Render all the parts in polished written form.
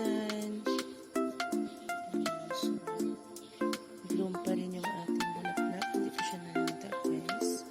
Ayan. So, bloom pa rin yung ating bulaklak. Hindi pa siya nalanta, guys.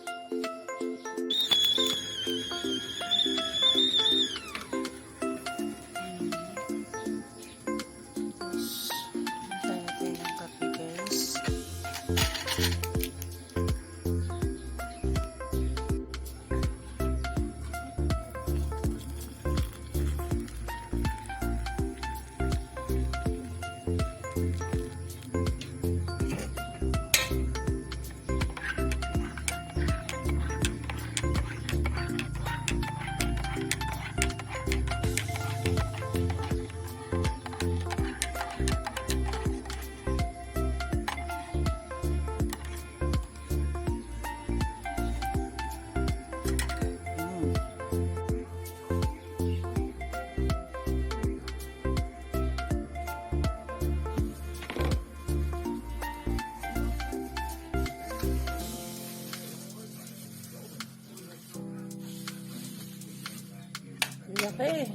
Laki.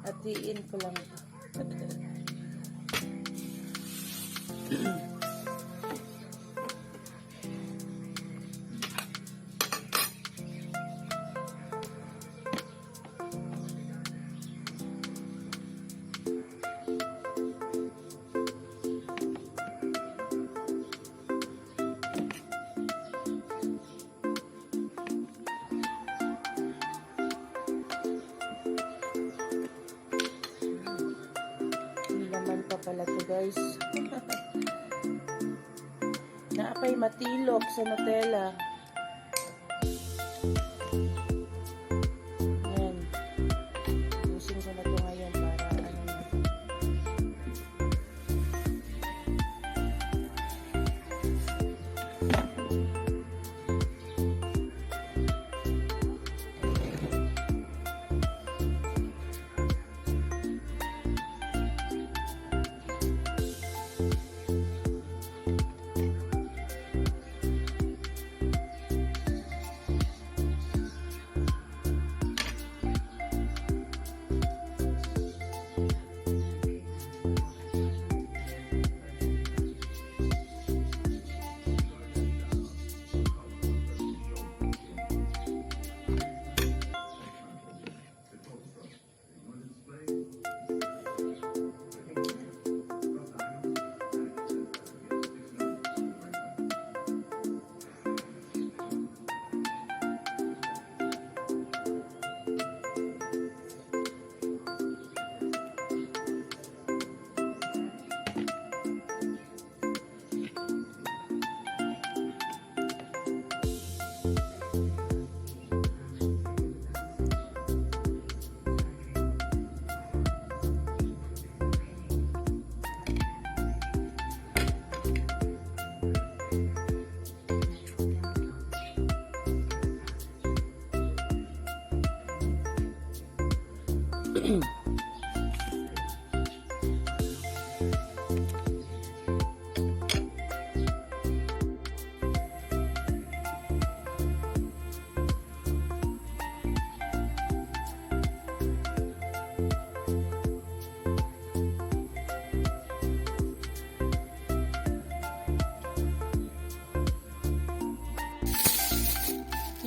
Hatiin ko lang. Laman pa pala to, guys. Naapay matilok sa Nutella. Ayan. Usin ko na to ngayon para ano na.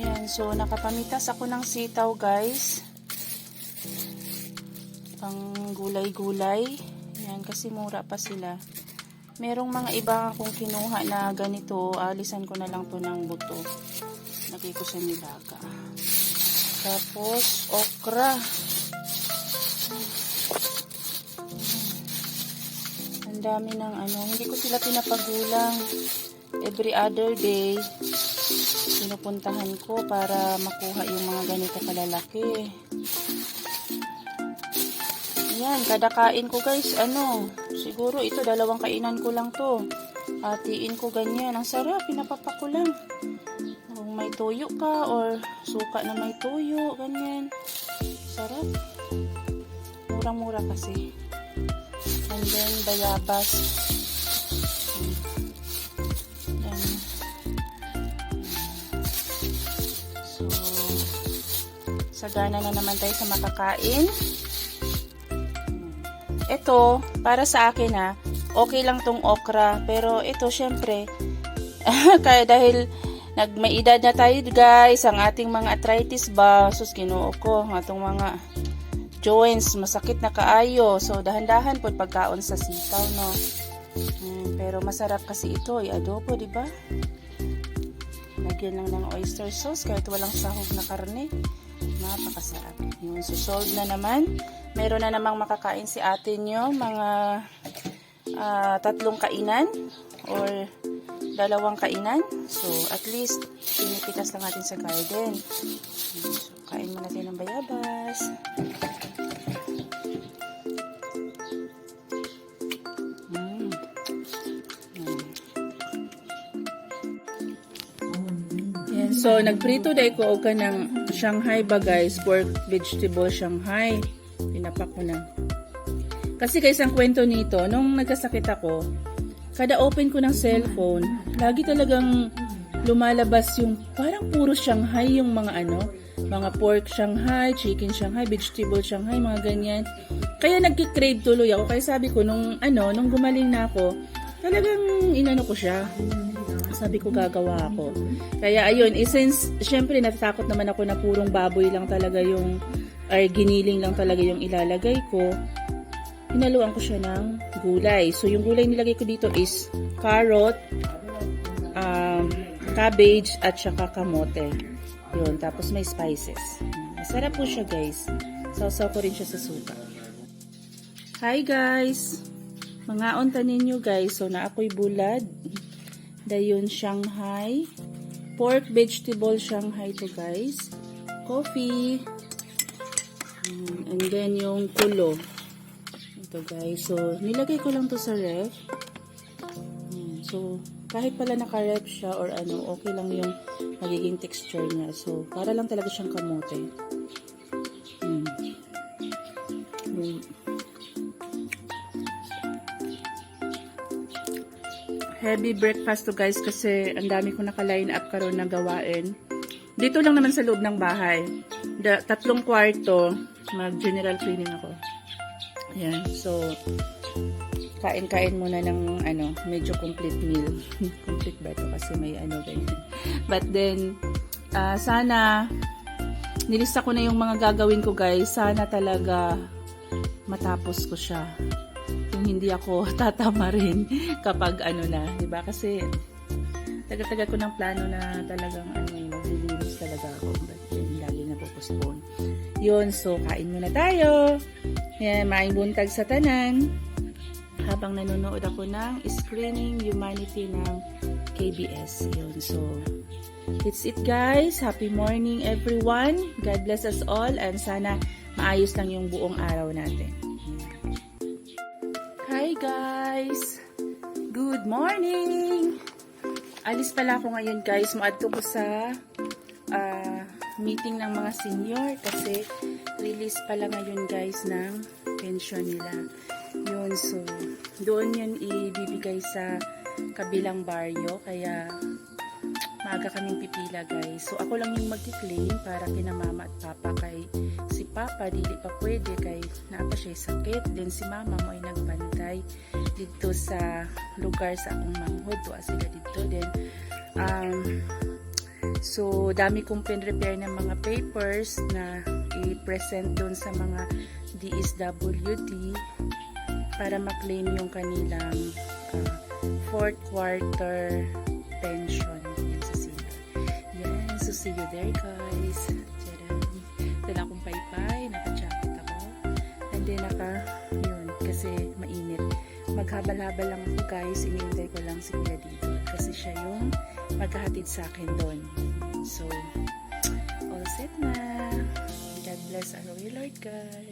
Yan, so nakapamitas ako ng sitaw, guys. Pang gulay-gulay. Yan, kasi mura pa sila. Merong mga iba akong kinuha na ganito. Alisan ko na lang to ng buto. Lagay ko sa nilaga. Tapos, okra. Ang dami ng ano. Hindi ko sila pinapagulang. Every other day, pinupuntahan ko para makuha yung mga ganito kalalaki. Ayan, kada kain ko, guys, ano, siguro ito, 2 kainan ko lang to. Hatiin ko ganyan. Ang sarap, pinapapa ko lang. Kung may tuyo ka or suka na may tuyo, ganyan. Sarap. Murang-mura kasi. And then, bayabas. Ayan. So, sagana na naman tayo sa makakain. ito, para sa akin ha, okay lang tong okra. Pero ito, syempre, kaya dahil may edad na tayo guys, ang ating mga arthritis ba, sus ginoo ko, atong mga joints, masakit na kaayo. So, dahan-dahan po pagkaon sa sitaw, no? Pero masarap kasi ito, i-adobo, di ba? Lagyan lang ng oyster sauce, kahit walang sahog na karne. Napakasarap. Yun, so solved na naman. Meron na namang makakain si ate nyo, mga 3 kainan or 2 kainan. So, at least, pinipitas lang natin sa garden. So, kain muna tayo ng bayabas. Yan. So, nagprito dahil ko ka ng Shanghai ba guys, pork vegetable Shanghai. Pinapak ko na. Kasi guys, ang kwento nito, nung nagkasakit ako, kada open ko ng cellphone, lagi talagang lumalabas yung parang puro Shanghai yung mga mga pork Shanghai, chicken Shanghai, vegetable Shanghai, mga ganyan. Kaya nagki-crave tuloy ako. Kaya sabi ko, nung gumaling na ako, talagang inano ko siya. Sabi ko gagawa ako. Kaya ayun, since syempre natatakot naman ako na purong baboy lang talaga yung, ay giniling lang talaga yung ilalagay ko, hinaluan ko siya ng gulay. So, yung gulay nilagay ko dito is carrot, cabbage, at saka kamote. Yun, tapos may spices. Masarap po siya, guys. Sausaw ko rin siya sa suka. Hi, guys! Mga onta ninyo, guys. So, na ako'y bulad. Dayon, Shanghai. Pork vegetable Shanghai to, guys. Coffee. And then, yung kulo. Ito guys, so nilagay ko lang to sa ref. So kahit pala naka-ref siya or okay lang yung magiging texture niya. So para lang talaga siyang kamote. Heavy breakfast to guys kasi ang dami ko naka-line up karon na gawain. Dito lang naman sa loob ng bahay. 3 kwarto, mag-general cleaning ako. Yan, so kain-kain muna ng medyo complete meal. Complete ba ito? Kasi may ganyan. But then, sana nilista ko na yung mga gagawin ko guys. Sana talaga matapos ko siya. Yung hindi ako tatama rin kapag diba? Kasi taga-taga ko ng plano na talagang maglilinis talaga ako. But then, lagi na postpone. Yun, so kain muna tayo. Yan, maing buntag sa tanan. Habang nanonood ako ng Screening Humanity ng KBS. Yun, so that's it guys. Happy morning everyone. God bless us all and sana maayos lang yung buong araw natin. Hi guys! Good morning! Alis pala ako ngayon guys. Maadto ko sa meeting ng mga senior kasi release pala ngayon guys ng pension nila. Yun, so doon yun ibibigay sa kabilang baryo kaya maaga kaming pipila guys. So ako lang yung magki-claim para kina mama at papa. Kay si papa dili pa pwede kay naapa siya sakit. Then si mama mo ay nagbantay dito sa lugar sa akong manghod. Doa sila dito. Then so, dami kong pin-repair ng mga papers na i-present doon sa mga DSWD para maklaim yung kanilang 4th quarter pension. Yan sa senior. Yan. So, see you there, guys. Dala akong paypay. Naka-jacket ako. And then, yun, kasi mainit. Maghabal-habal lang ako, guys. Iniintay ko lang si Kuya dito. Kasi siya yung maghahatid sa akin doon. So, all set na. God bless our Lord God.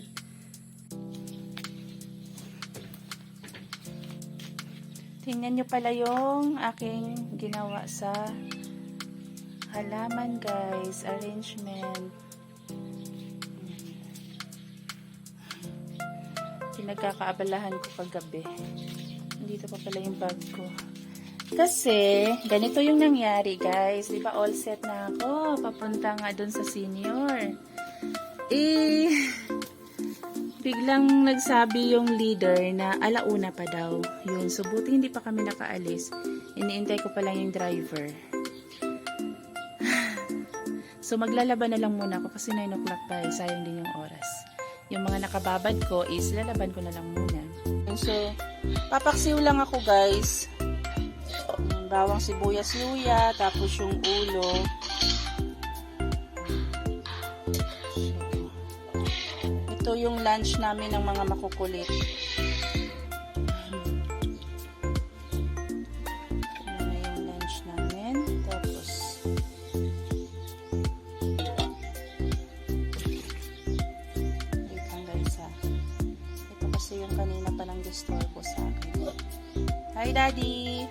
Tingnan nyo pala yung aking ginawa sa halaman guys. Arrangement. Pinagkakaabalahan ko paggabi. Dito pa pala yung bag ko. Kasi, ganito yung nangyari, guys. Di ba all set na ako? Papunta nga dun sa senior. biglang nagsabi yung leader na alauna pa daw. Yun, so buti hindi pa kami nakaalis. Iniintay ko pa lang yung driver. So maglalaban na lang muna ako kasi 9 o'clock pa eh. Sayang din yung oras. Yung mga nakababad ko is lalaban ko na lang muna. So, papaksiw lang ako guys. Bawang sibuyas luya, tapos yung ulo. Ito yung lunch namin ng mga makukulit. Ano na yung lunch namin. Tapos, wait lang guys ha. Ito kasi yung kanina pa nang disturbo sa akin. Hi Daddy!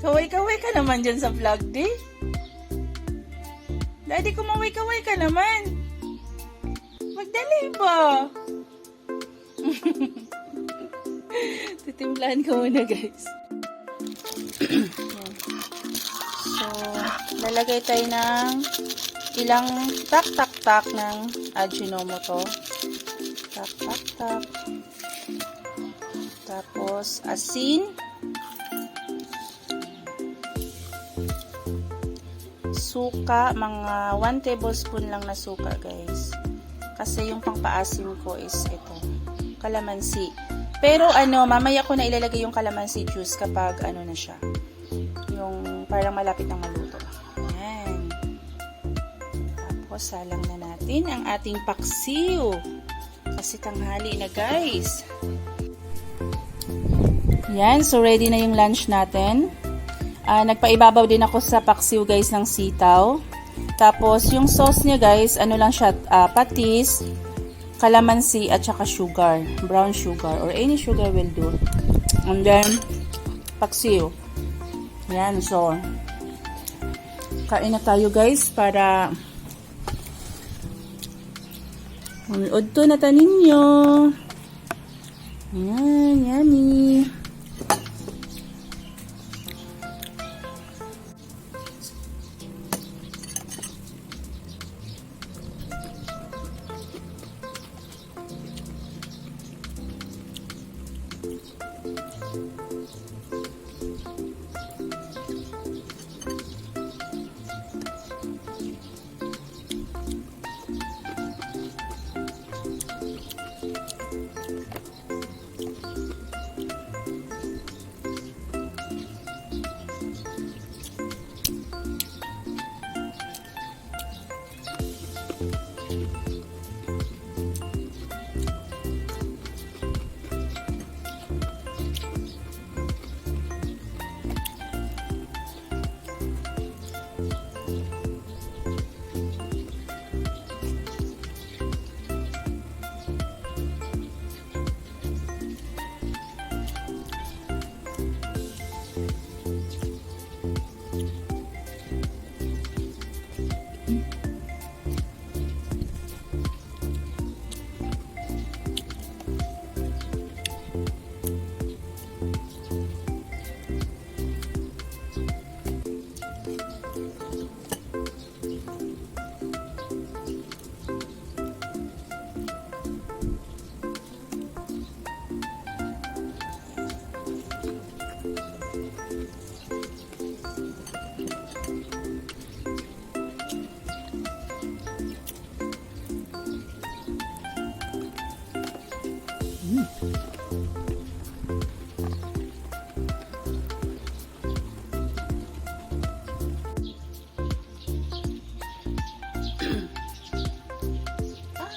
Kaway-kaway ka naman dyan sa vlog, di? Daddy, kumaway-kaway ka naman. Magdali ba? Titimplahan ko muna, guys. So, lalagay tayo ng ilang tak-tak-tak ng Ajinomoto. Tak-tak-tak. Tapos, asin. Suka, mga 1 tablespoon lang na suka guys. Kasi yung pangpaasim ko is ito, kalamansi. Pero mamaya ko na ilalagay yung kalamansi juice kapag na siya. Yung parang malapit ng maluto. Ayan. Tapos salang na natin ang ating paksiw. Kasi tanghali na guys. Yan, so ready na yung lunch natin. Nagpaibabaw din ako sa paksiw guys ng sitaw. Tapos yung sauce niya guys, lang siya, patis, kalamansi at saka sugar, brown sugar or any sugar will do. And then paksiw. Yan, so kain na tayo guys para udto na tanin nyo. Yan, yummy.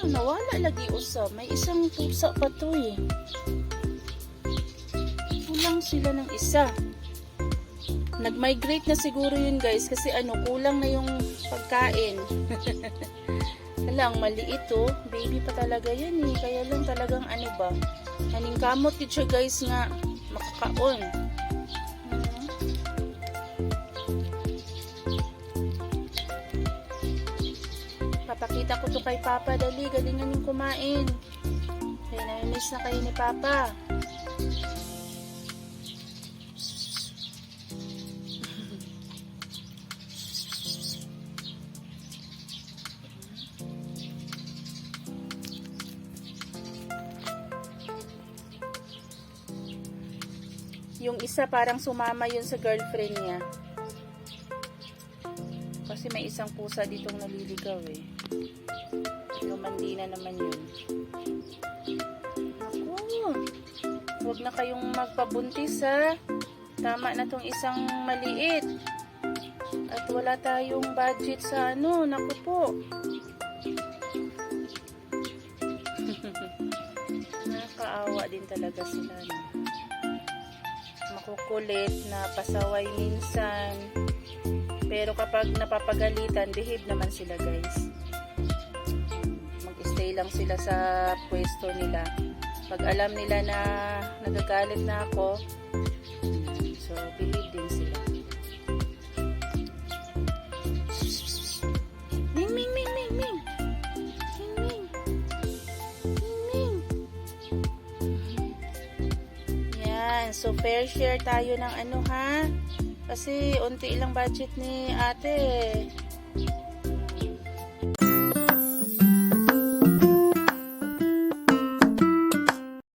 Nawala lagi usab. May isang pusa pa to eh. Kulang sila ng isa. Nag-migrate na siguro yun guys kasi kulang na yung pagkain. Hala, ang maliit oh. Baby pa talaga yan eh. Kaya lang talagang haning kamot siya guys nga makakaon. Papakita ko to kay Papa. Dali, galingan yung kumain. Kaya namiss na kayo ni Papa. Yung isa parang sumama yun sa girlfriend niya. Kasi may isang pusa ditong naliligaw eh. Lumandi na naman yun. Ako, huwag na kayong magpabuntis ha. Tama na tong isang maliit. At wala tayong budget sa ano. Naku po. Nakakaawa din talaga sila. No? Makukulit na pasaway minsan. Pero kapag napapagalitan, behave naman sila guys. Mag-stay lang sila sa pwesto nila. Pag alam nila na nagagalit na ako, so behave din sila. Ming, ming, ming, ming, ming. Ming, ming. Ming, ming. Yan, so fair share tayo ng ano ha. Kasi unti lang budget ni ate.